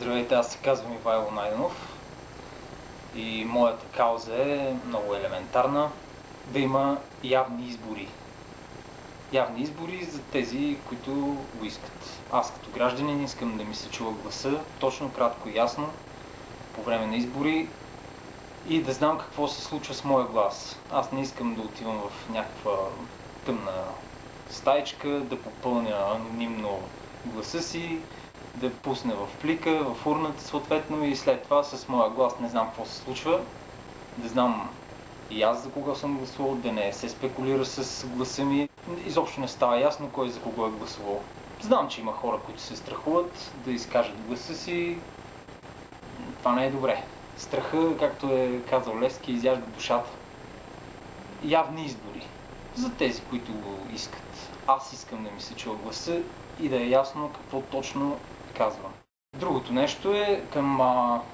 Здравейте, аз се казвам Ивайло Найденов и моята кауза е много елементарна – да има явни избори. Явни избори за тези, които го искат. Аз като гражданин искам да ми се чува гласа, точно, кратко и ясно, по време на избори и да знам какво се случва с моя глас. Аз не искам да отивам в някаква тъмна стаичка, да попълня анонимно гласа си, да пусне в плика, в урната съответно и след това с моя глас не знам какво се случва. Да знам и аз за кого съм гласувал, да не се спекулира с гласа ми. Изобщо не става ясно кой за кого е гласувал. Знам, че има хора, които се страхуват да изкажат гласа си. Това не е добре. Страха, както е казал Левски, изяжда душата. Явни избори. За тези, които го искат. Аз искам да ми се чува гласа и да е ясно какво точно казвам. Другото нещо е към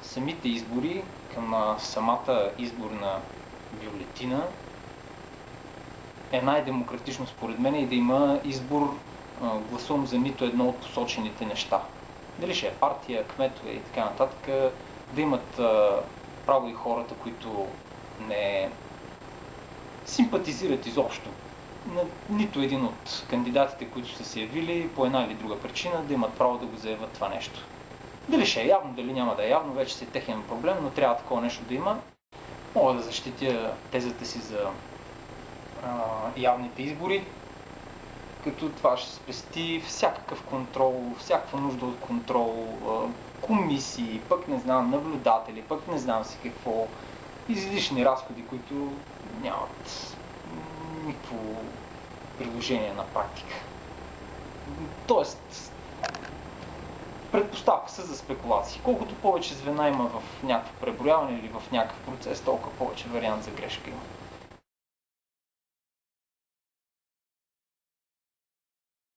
самите избори, към самата изборна бюлетина. Е най-демократично според мен и да има избор, гласувам за нито едно от посочените неща. Дали ще е партия, кметове и така нататък, да имат право и хората, които не симпатизират изобщо на нито един от кандидатите, които са се явили по една или друга причина, да имат право да го заявят това нещо. Дали ще е явно, дали няма да е явно, вече си е техен проблем, но трябва такова нещо да има. Мога да защитя тезата си за явните избори, като това ще спести всякакъв контрол, всякаква нужда от контрол, комисии, пък не знам, наблюдатели, пък не знам си какво, излишни разходи, които нямат никакво приложение на практика. Тоест, предпоставка са за спекулации. Колкото повече звена има в някакво преброяване или в някакъв процес, толкова повече вариант за грешка има.